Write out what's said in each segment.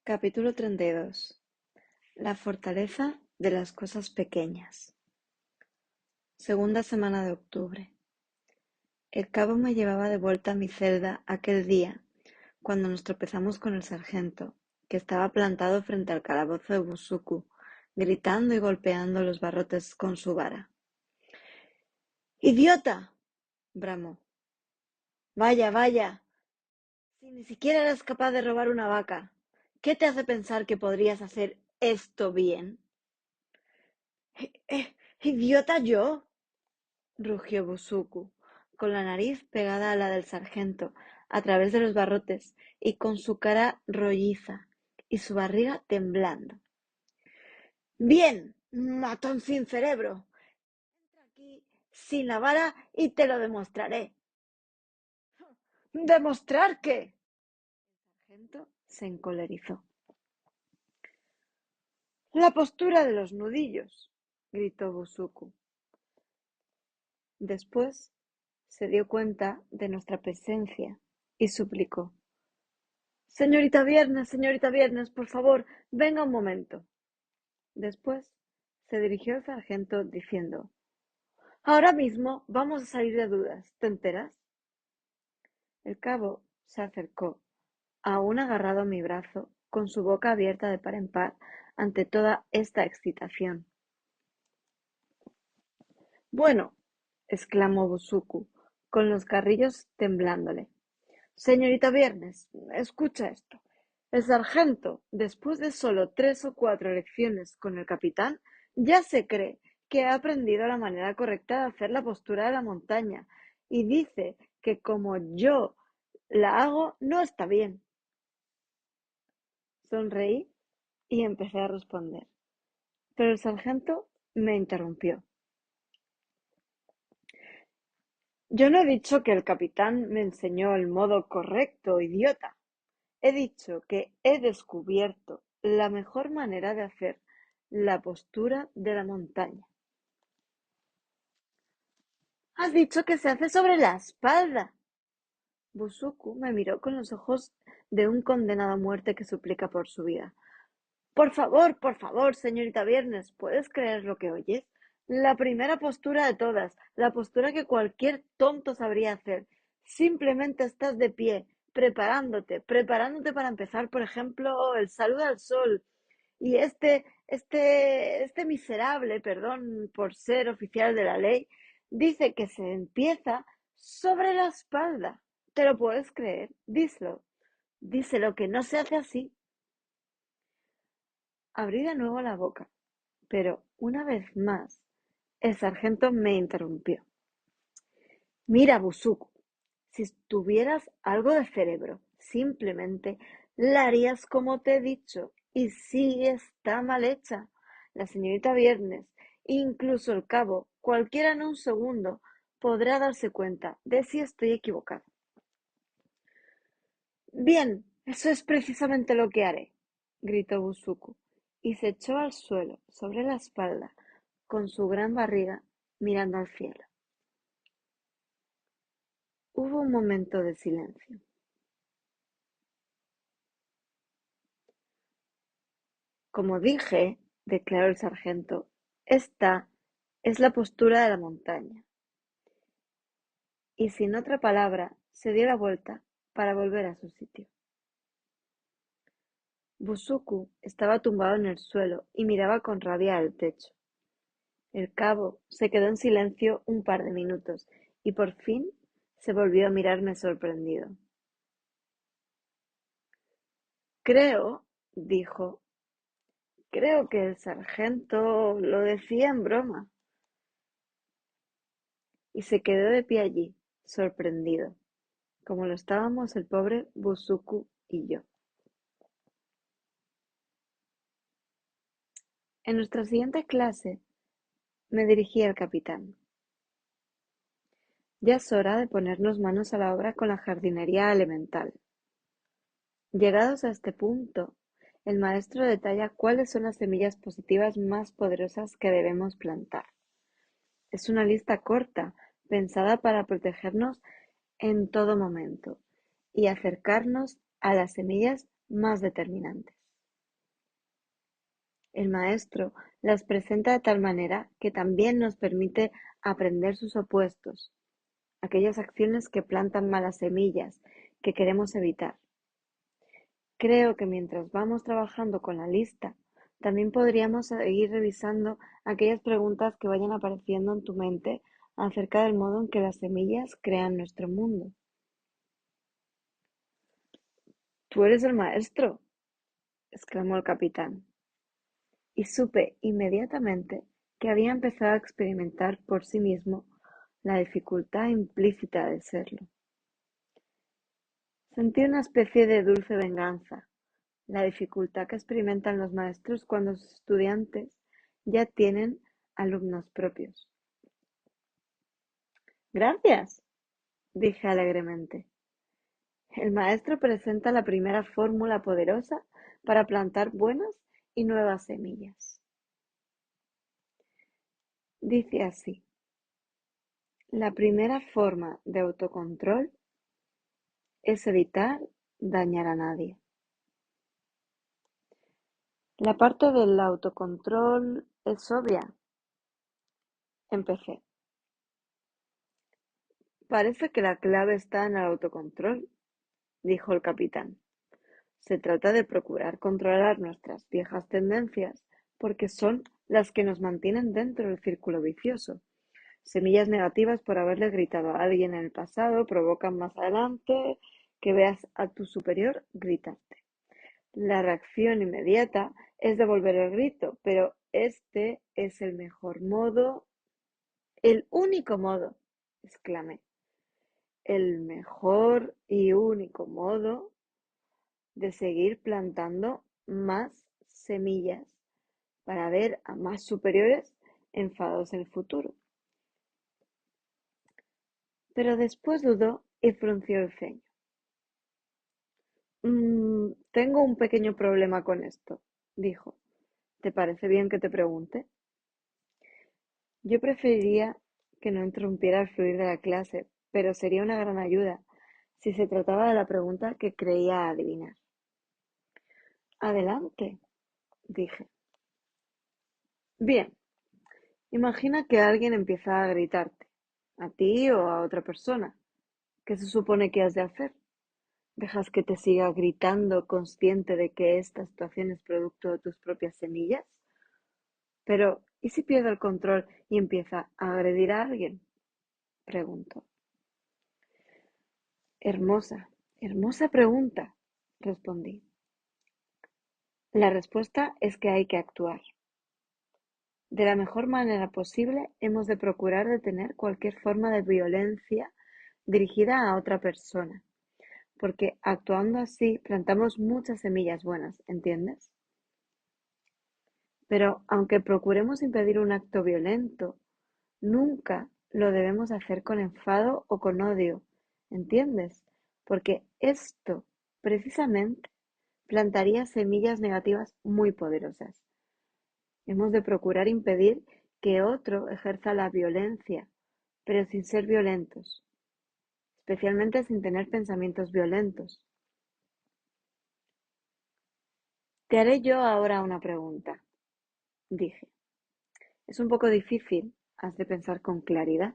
Capítulo 32. La fortaleza de las cosas pequeñas. Segunda semana de octubre. El cabo me llevaba de vuelta a mi celda aquel día, cuando nos tropezamos con el sargento, que estaba plantado frente al calabozo de Busuku, gritando y golpeando los barrotes con su vara. ¡Idiota! Bramó. Vaya, vaya. Si ni siquiera eres capaz de robar una vaca, ¿qué te hace pensar que podrías hacer esto bien? ¿Idiota yo? Rugió Busuku, con la nariz pegada a la del sargento, a través de los barrotes, y con su cara rolliza y su barriga temblando. Bien, matón sin cerebro. Entra aquí sin la vara y te lo demostraré. ¿Demostrar qué? El sargento se encolerizó. La postura de los nudillos, gritó Busuku. Después se dio cuenta de nuestra presencia y suplicó. Señorita Viernes, por favor, venga un momento. Después se dirigió al sargento diciendo, ahora mismo vamos a salir de dudas, ¿te enteras? El cabo se acercó, aún agarrado a mi brazo, con su boca abierta de par en par ante toda esta excitación. Bueno, exclamó Busuku, con los carrillos temblándole. Señorita Viernes, escucha esto. El sargento, después de solo 3 o 4 lecciones con el capitán, ya se cree que ha aprendido la manera correcta de hacer la postura de la montaña y dice que como yo la hago no está bien. Sonreí y empecé a responder, pero el sargento me interrumpió. Yo no he dicho que el capitán me enseñó el modo correcto, idiota. He dicho que he descubierto la mejor manera de hacer la postura de la montaña. Has dicho que se hace sobre la espalda. Busuku me miró con los ojos de un condenado a muerte que suplica por su vida. Por favor, señorita Viernes, ¿puedes creer lo que oyes? La primera postura de todas, la postura que cualquier tonto sabría hacer. Simplemente estás de pie, preparándote para empezar, por ejemplo, el saludo al sol. Y este miserable, perdón por ser oficial de la ley, dice que se empieza sobre la espalda. ¿Te lo puedes creer? Díselo que no se hace así. Abrí de nuevo la boca, pero una vez más el sargento me interrumpió. Mira, Busuku, si tuvieras algo de cerebro, simplemente la harías como te he dicho. Y sí está mal hecha. La señorita Viernes, incluso el cabo, cualquiera en un segundo, podrá darse cuenta de si estoy equivocado. Bien, eso es precisamente lo que haré, gritó Busuku, y se echó al suelo, sobre la espalda, con su gran barriga, mirando al cielo. Hubo un momento de silencio. Como dije, declaró el sargento, esta es la postura de la montaña. Y sin otra palabra, se dio la vuelta para volver a su sitio. Busuku estaba tumbado en el suelo y miraba con rabia al techo. El cabo se quedó en silencio un par de minutos y por fin se volvió a mirarme sorprendido. Creo, dijo, creo que el sargento lo decía en broma. Y se quedó de pie allí, sorprendido, como lo estábamos el pobre Busuku y yo. En nuestra siguiente clase me dirigí al capitán. Ya es hora de ponernos manos a la obra con la jardinería elemental. Llegados a este punto, el maestro detalla cuáles son las semillas positivas más poderosas que debemos plantar. Es una lista corta, pensada para protegernos en todo momento y acercarnos a las semillas más determinantes. El maestro las presenta de tal manera que también nos permite aprender sus opuestos, aquellas acciones que plantan malas semillas que queremos evitar. Creo que mientras vamos trabajando con la lista, también podríamos seguir revisando aquellas preguntas que vayan apareciendo en tu mente acerca del modo en que las semillas crean nuestro mundo. Tú eres el maestro, exclamó el capitán, y supe inmediatamente que había empezado a experimentar por sí mismo la dificultad implícita de serlo. Sentí una especie de dulce venganza, la dificultad que experimentan los maestros cuando sus estudiantes ya tienen alumnos propios. Gracias, dije alegremente. El maestro presenta la primera fórmula poderosa para plantar buenas y nuevas semillas. Dice así: la primera forma de autocontrol es evitar dañar a nadie. La parte del autocontrol es obvia. Empecé. Parece que la clave está en el autocontrol, dijo el capitán. Se trata de procurar controlar nuestras viejas tendencias porque son las que nos mantienen dentro del círculo vicioso. Semillas negativas por haberle gritado a alguien en el pasado provocan más adelante que veas a tu superior gritarte. La reacción inmediata es devolver el grito, pero este es el mejor modo, el único modo, exclamé, el mejor y único modo de seguir plantando más semillas para ver a más superiores enfadados en el futuro. Pero después dudó y frunció el ceño. Tengo un pequeño problema con esto, dijo. ¿Te parece bien que te pregunte? Yo preferiría que no interrumpiera el fluir de la clase, pero sería una gran ayuda si se trataba de la pregunta que creía adivinar. Adelante, dije. Bien, imagina que alguien empieza a gritarte, a ti o a otra persona. ¿Qué se supone que has de hacer? ¿Dejas que te siga gritando consciente de que esta situación es producto de tus propias semillas? Pero, ¿y si pierdo el control y empieza a agredir a alguien? Preguntó. Hermosa, hermosa pregunta, respondí. La respuesta es que hay que actuar. De la mejor manera posible, hemos de procurar detener cualquier forma de violencia dirigida a otra persona, porque actuando así plantamos muchas semillas buenas, ¿entiendes? Pero aunque procuremos impedir un acto violento, nunca lo debemos hacer con enfado o con odio, ¿entiendes? Porque esto, precisamente, plantaría semillas negativas muy poderosas. Hemos de procurar impedir que otro ejerza la violencia, pero sin ser violentos, especialmente sin tener pensamientos violentos. Te haré yo ahora una pregunta, dije. Es un poco difícil, has de pensar con claridad.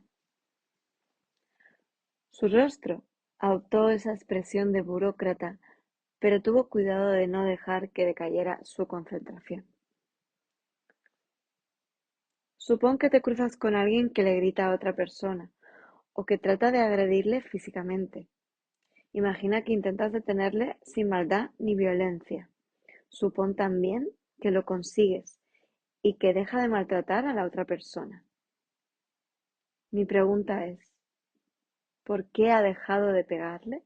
Su rostro adoptó esa expresión de burócrata, pero tuvo cuidado de no dejar que decayera su concentración. Supón que te cruzas con alguien que le grita a otra persona o que trata de agredirle físicamente. Imagina que intentas detenerle sin maldad ni violencia. Supón también que lo consigues y que deja de maltratar a la otra persona. Mi pregunta es, ¿por qué ha dejado de pegarle?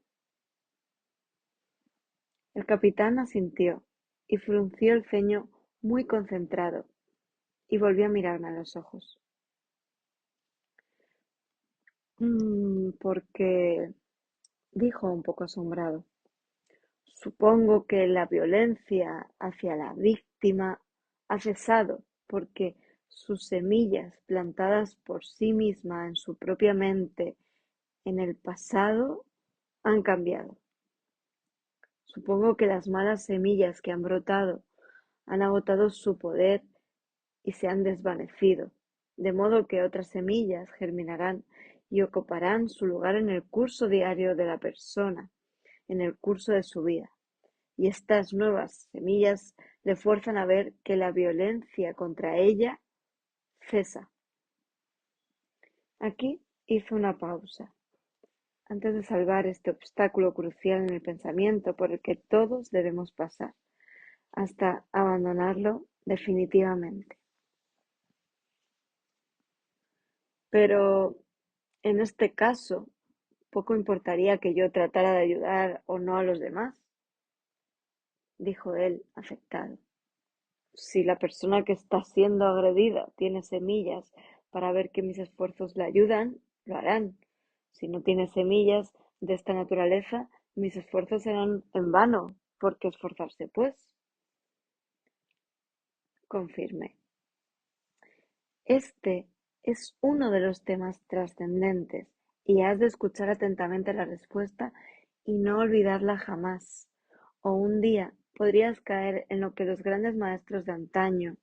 El capitán asintió y frunció el ceño muy concentrado y volvió a mirarme a los ojos. Porque, dijo un poco asombrado, supongo que la violencia hacia la víctima ha cesado porque sus semillas plantadas por sí misma en su propia mente en el pasado han cambiado. Supongo que las malas semillas que han brotado Han agotado su poder y se han desvanecido, de modo que otras semillas germinarán y ocuparán su lugar en el curso diario de la persona, en el curso de su vida. Y estas nuevas semillas le fuerzan a ver que la violencia contra ella cesa. Aquí hizo una pausa, antes de salvar este obstáculo crucial en el pensamiento por el que todos debemos pasar, hasta abandonarlo definitivamente. Pero en este caso, poco importaría que yo tratara de ayudar o no a los demás, dijo él, afectado. Si la persona que está siendo agredida tiene semillas para ver que mis esfuerzos le ayudan, lo harán. Si no tiene semillas de esta naturaleza, mis esfuerzos serán en vano. ¿Por qué esforzarse, pues? Confirmé. Este es uno de los temas trascendentes y has de escuchar atentamente la respuesta y no olvidarla jamás. O un día podrías caer en lo que los grandes maestros de antaño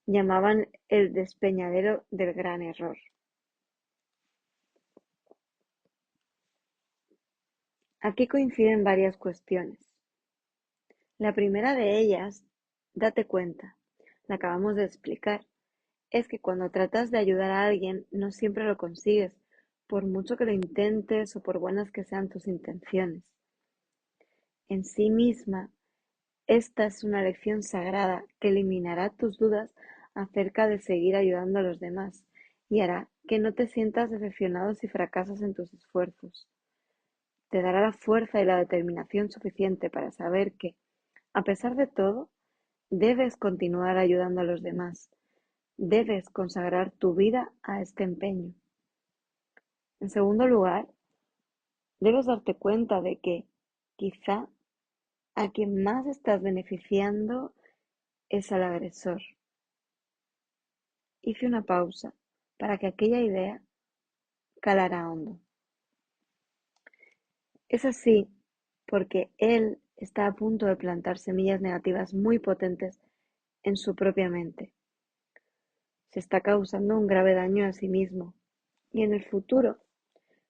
llamaban el despeñadero del gran error. Aquí coinciden varias cuestiones. La primera de ellas, date cuenta, la acabamos de explicar, es que cuando tratas de ayudar a alguien no siempre lo consigues, por mucho que lo intentes o por buenas que sean tus intenciones. En sí misma, esta es una lección sagrada que eliminará tus dudas acerca de seguir ayudando a los demás y hará que no te sientas decepcionado si fracasas en tus esfuerzos. Te dará la fuerza y la determinación suficiente para saber que, a pesar de todo, debes continuar ayudando a los demás. Debes consagrar tu vida a este empeño. En segundo lugar, debes darte cuenta de que, quizá, a quien más estás beneficiando es al agresor. Hice una pausa para que aquella idea calara hondo. Es así porque él está a punto de plantar semillas negativas muy potentes en su propia mente. Se está causando un grave daño a sí mismo y en el futuro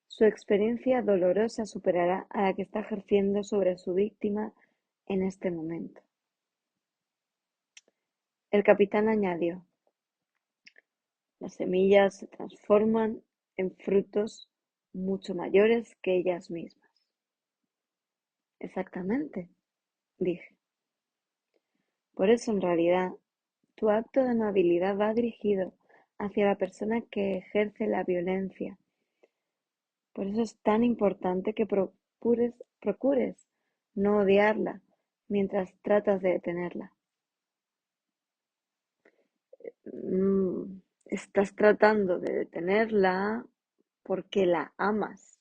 su experiencia dolorosa superará a la que está ejerciendo sobre su víctima en este momento. El capitán añadió: las semillas se transforman en frutos mucho mayores que ellas mismas. Exactamente, dije. Por eso, en realidad, tu acto de amabilidad va dirigido hacia la persona que ejerce la violencia. Por eso es tan importante que procures no odiarla mientras tratas de detenerla. Estás tratando de detenerla porque la amas,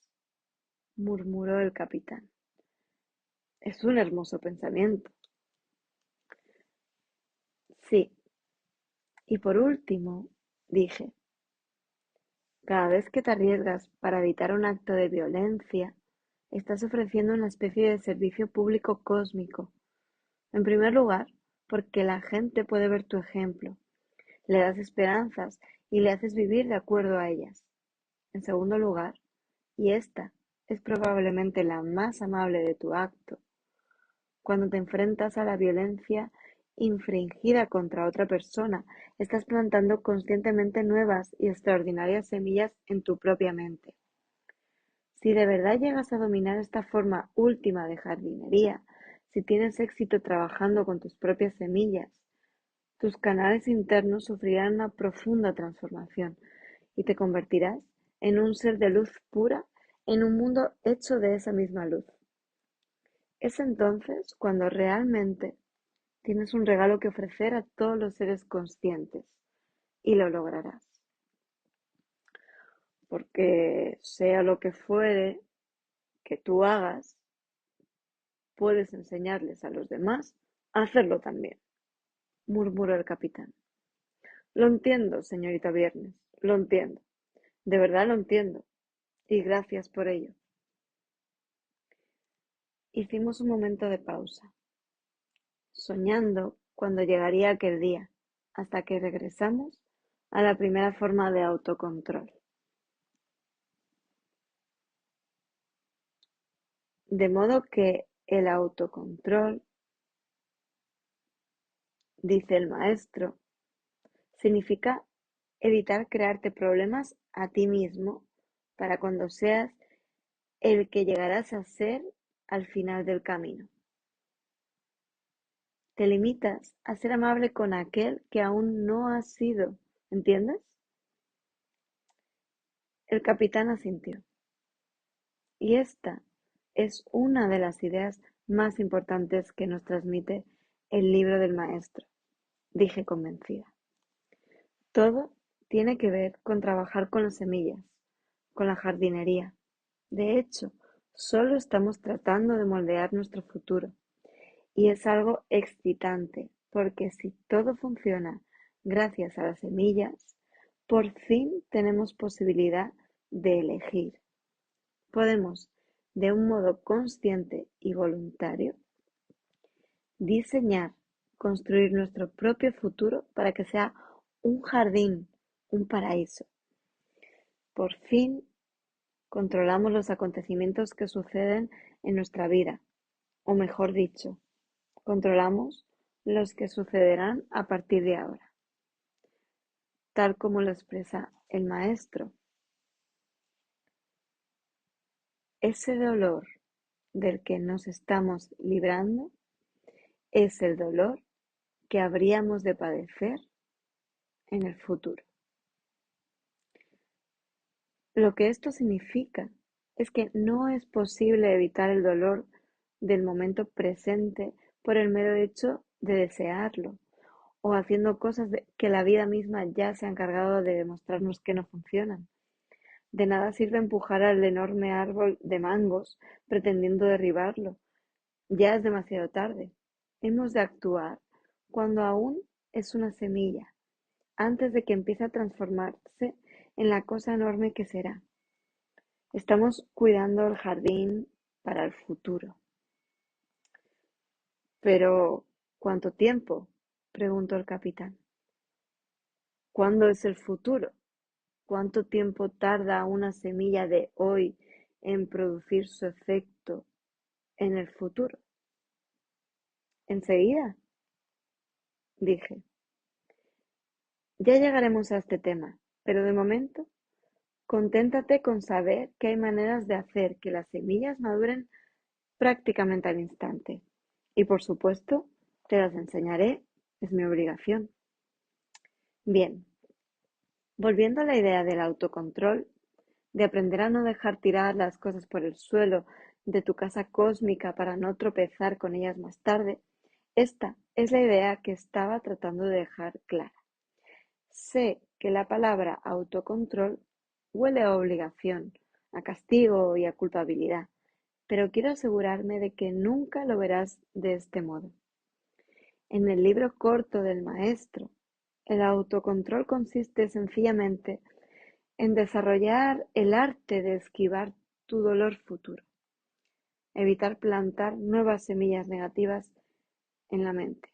murmuró el capitán. Es un hermoso pensamiento. Sí. Y por último, dije, cada vez que te arriesgas para evitar un acto de violencia, estás ofreciendo una especie de servicio público cósmico. En primer lugar, porque la gente puede ver tu ejemplo, le das esperanzas y le haces vivir de acuerdo a ellas. En segundo lugar, y esta es probablemente la más amable de tu acto, cuando te enfrentas a la violencia infringida contra otra persona, estás plantando conscientemente nuevas y extraordinarias semillas en tu propia mente. Si de verdad llegas a dominar esta forma última de jardinería, si tienes éxito trabajando con tus propias semillas, tus canales internos sufrirán una profunda transformación y te convertirás en un ser de luz pura en un mundo hecho de esa misma luz. Es entonces cuando realmente tienes un regalo que ofrecer a todos los seres conscientes y lo lograrás. Porque sea lo que fuere que tú hagas, puedes enseñarles a los demás a hacerlo también, murmuró el capitán. Lo entiendo, señorita Viernes, lo entiendo. De verdad lo entiendo. Y gracias por ello. Hicimos un momento de pausa, soñando cuándo llegaría aquel día, hasta que regresamos a la primera forma de autocontrol. De modo que el autocontrol, dice el maestro, significa evitar crearte problemas a ti mismo para cuando seas el que llegarás a ser al final del camino. Te limitas a ser amable con aquel que aún no has sido, ¿entiendes? El capitán asintió. Y esta es una de las ideas más importantes que nos transmite el libro del maestro, dije convencida. Todo tiene que ver con trabajar con las semillas, con la jardinería. De hecho, solo estamos tratando de moldear nuestro futuro. Y es algo excitante, porque si todo funciona gracias a las semillas, por fin tenemos posibilidad de elegir. Podemos, de un modo consciente y voluntario, diseñar, construir nuestro propio futuro para que sea un jardín, un paraíso. Por fin controlamos los acontecimientos que suceden en nuestra vida, o mejor dicho, controlamos los que sucederán a partir de ahora, tal como lo expresa el maestro. Ese dolor del que nos estamos librando es el dolor que habríamos de padecer en el futuro. Lo que esto significa es que no es posible evitar el dolor del momento presente por el mero hecho de desearlo o haciendo cosas que la vida misma ya se ha encargado de demostrarnos que no funcionan. De nada sirve empujar al enorme árbol de mangos pretendiendo derribarlo. Ya es demasiado tarde. Hemos de actuar cuando aún es una semilla, antes de que empiece a transformarse en la cosa enorme que será. Estamos cuidando el jardín para el futuro. Pero, ¿cuánto tiempo? Preguntó el capitán. ¿Cuándo es el futuro? ¿Cuánto tiempo tarda una semilla de hoy en producir su efecto en el futuro? Enseguida, dije. Ya llegaremos a este tema, pero de momento, conténtate con saber que hay maneras de hacer que las semillas maduren prácticamente al instante. Y por supuesto, te las enseñaré, es mi obligación. Bien, volviendo a la idea del autocontrol, de aprender a no dejar tirar las cosas por el suelo de tu casa cósmica para no tropezar con ellas más tarde, esta es la idea que estaba tratando de dejar clara. Sé que la palabra autocontrol huele a obligación, a castigo y a culpabilidad, pero quiero asegurarme de que nunca lo verás de este modo. En el libro corto del maestro, el autocontrol consiste sencillamente en desarrollar el arte de esquivar tu dolor futuro, evitar plantar nuevas semillas negativas en la mente.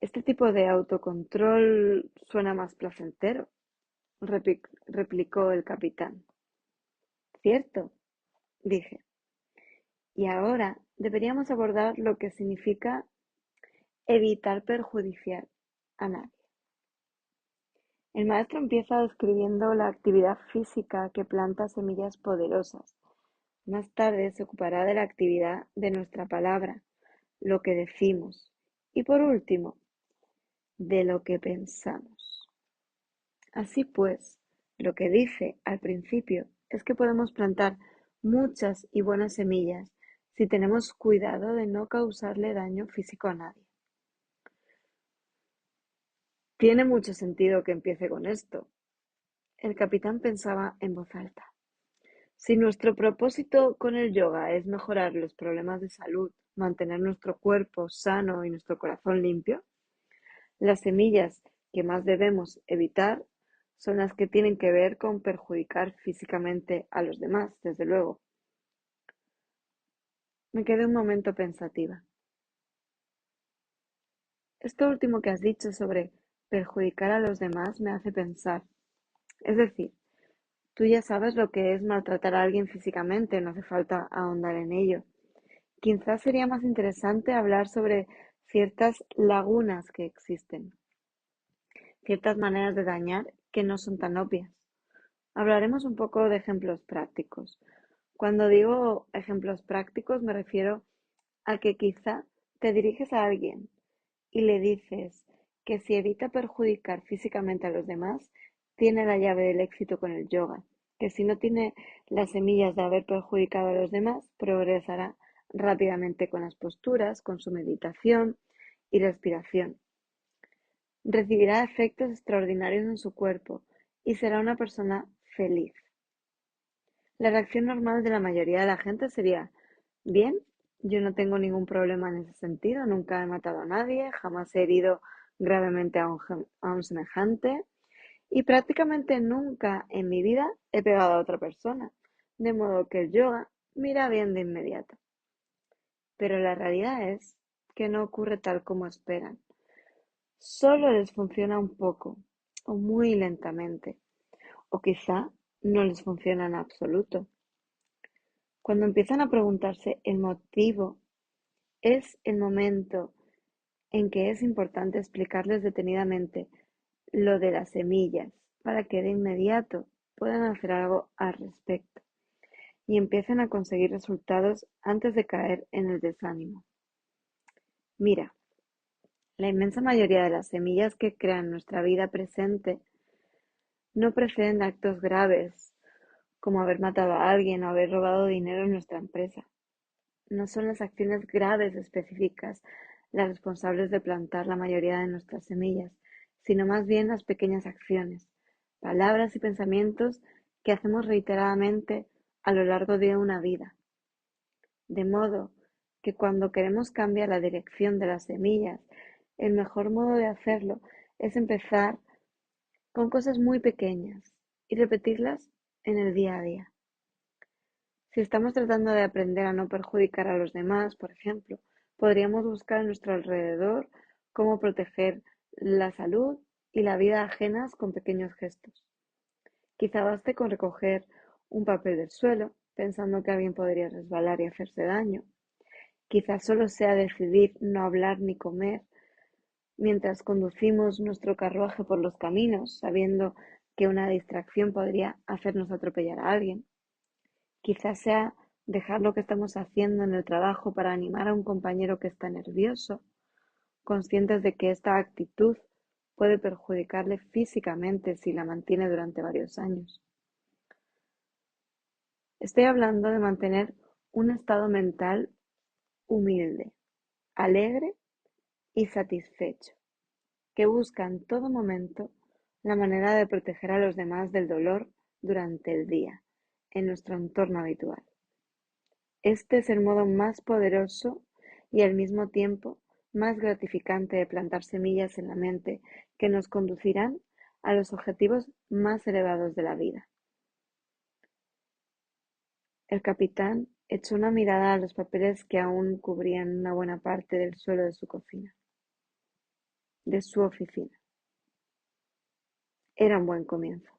Este tipo de autocontrol suena más placentero, replicó el capitán. Cierto, dije. Y ahora deberíamos abordar lo que significa evitar perjudicar a nadie. El maestro empieza describiendo la actividad física que planta semillas poderosas. Más tarde se ocupará de la actividad de nuestra palabra, lo que decimos. Y por último, de lo que pensamos. Así pues, lo que dice al principio es que podemos plantar muchas y buenas semillas si tenemos cuidado de no causarle daño físico a nadie. Tiene mucho sentido que empiece con esto. El capitán pensaba en voz alta. Si nuestro propósito con el yoga es mejorar los problemas de salud, mantener nuestro cuerpo sano y nuestro corazón limpio, las semillas que más debemos evitar son las que tienen que ver con perjudicar físicamente a los demás, desde luego. Me quedé un momento pensativa. Esto último que has dicho sobre perjudicar a los demás me hace pensar. Es decir, tú ya sabes lo que es maltratar a alguien físicamente, no hace falta ahondar en ello. Quizás sería más interesante hablar sobre ciertas lagunas que existen, ciertas maneras de dañar que no son tan obvias. Hablaremos un poco de ejemplos prácticos. Cuando digo ejemplos prácticos me refiero a que quizá te diriges a alguien y le dices que si evita perjudicar físicamente a los demás, tiene la llave del éxito con el yoga, que si no tiene las semillas de haber perjudicado a los demás, progresará rápidamente con las posturas, con su meditación y respiración. Recibirá efectos extraordinarios en su cuerpo y será una persona feliz. La reacción normal de la mayoría de la gente sería: bien, yo no tengo ningún problema en ese sentido, nunca he matado a nadie, jamás he herido gravemente a un semejante y prácticamente nunca en mi vida he pegado a otra persona, de modo que el yoga mira bien de inmediato. Pero la realidad es que no ocurre tal como esperan. Solo les funciona un poco, o muy lentamente, o quizá no les funciona en absoluto. Cuando empiezan a preguntarse el motivo, es el momento en que es importante explicarles detenidamente lo de las semillas para que de inmediato puedan hacer algo al respecto y empiecen a conseguir resultados antes de caer en el desánimo. Mira, la inmensa mayoría de las semillas que crean nuestra vida presente no preceden de actos graves, como haber matado a alguien o haber robado dinero en nuestra empresa. No son las acciones graves específicas las responsables de plantar la mayoría de nuestras semillas, sino más bien las pequeñas acciones, palabras y pensamientos que hacemos reiteradamente a lo largo de una vida. De modo que cuando queremos cambiar la dirección de las semillas, el mejor modo de hacerlo es empezar con cosas muy pequeñas y repetirlas en el día a día. Si estamos tratando de aprender a no perjudicar a los demás, por ejemplo, podríamos buscar a nuestro alrededor cómo proteger la salud y la vida ajenas con pequeños gestos. Quizá baste con recoger un papel del suelo, pensando que alguien podría resbalar y hacerse daño. Quizá solo sea decidir no hablar ni comer mientras conducimos nuestro carruaje por los caminos, sabiendo que una distracción podría hacernos atropellar a alguien. Quizás sea dejar lo que estamos haciendo en el trabajo para animar a un compañero que está nervioso, conscientes de que esta actitud puede perjudicarle físicamente si la mantiene durante varios años. Estoy hablando de mantener un estado mental humilde, alegre y satisfecho, que busca en todo momento la manera de proteger a los demás del dolor durante el día, en nuestro entorno habitual. Este es el modo más poderoso y al mismo tiempo más gratificante de plantar semillas en la mente que nos conducirán a los objetivos más elevados de la vida. El capitán echó una mirada a los papeles que aún cubrían una buena parte del suelo de su cocina, de su oficina. Era un buen comienzo.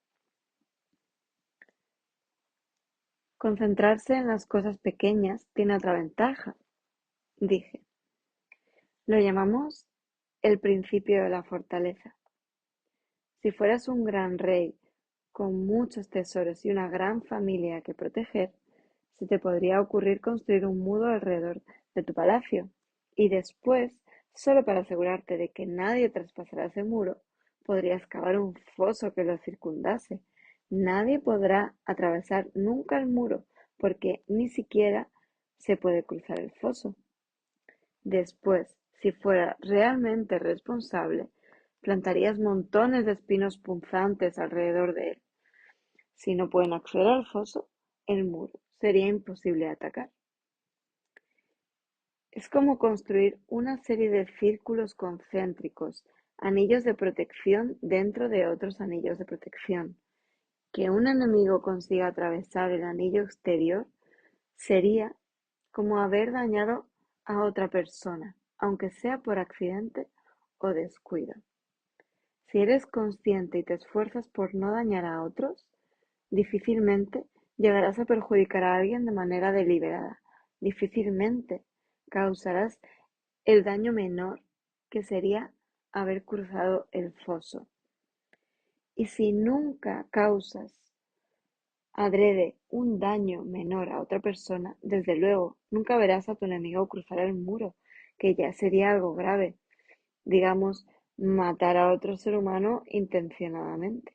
Concentrarse en las cosas pequeñas tiene otra ventaja, dije. Lo llamamos el principio de la fortaleza. Si fueras un gran rey con muchos tesoros y una gran familia que proteger, se te podría ocurrir construir un muro alrededor de tu palacio y después, solo para asegurarte de que nadie traspasara ese muro, podrías cavar un foso que lo circundase. Nadie podrá atravesar nunca el muro porque ni siquiera se puede cruzar el foso. Después, si fuera realmente responsable, plantarías montones de espinos punzantes alrededor de él. Si no pueden acceder al foso, el muro sería imposible de atacar. Es como construir una serie de círculos concéntricos, anillos de protección dentro de otros anillos de protección. Que un enemigo consiga atravesar el anillo exterior sería como haber dañado a otra persona, aunque sea por accidente o descuido. Si eres consciente y te esfuerzas por no dañar a otros, difícilmente llegarás a perjudicar a alguien de manera deliberada. Difícilmente causarás el daño menor, que sería haber cruzado el foso. Y si nunca causas adrede un daño menor a otra persona, desde luego, nunca verás a tu enemigo cruzar el muro, que ya sería algo grave, digamos, matar a otro ser humano intencionadamente.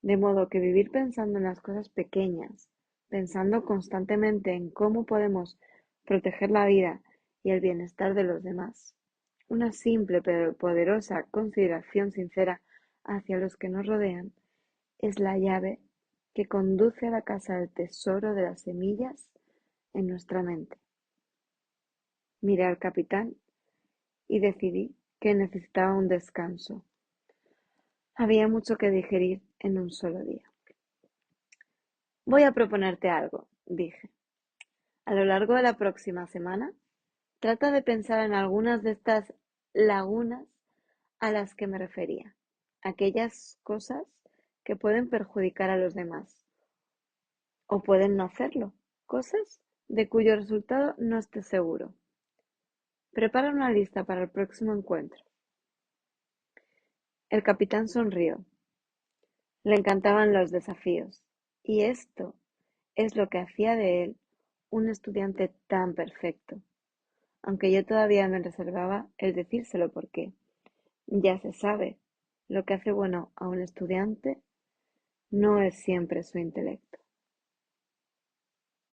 De modo que vivir pensando en las cosas pequeñas, pensando constantemente en cómo podemos proteger la vida y el bienestar de los demás, una simple pero poderosa consideración sincera hacia los que nos rodean, es la llave que conduce a la casa del tesoro de las semillas en nuestra mente. Miré al capitán y decidí que necesitaba un descanso. Había mucho que digerir en un solo día. Voy a proponerte algo, dije. A lo largo de la próxima semana, trata de pensar en algunas de estas lagunas a las que me refería, aquellas cosas que pueden perjudicar a los demás o pueden no hacerlo, cosas de cuyo resultado no estés seguro. Prepara una lista para el próximo encuentro. El capitán sonrió. Le encantaban los desafíos, y esto es lo que hacía de él un estudiante tan perfecto, aunque yo todavía me reservaba el decírselo porque, ya se sabe, lo que hace bueno a un estudiante no es siempre su intelecto.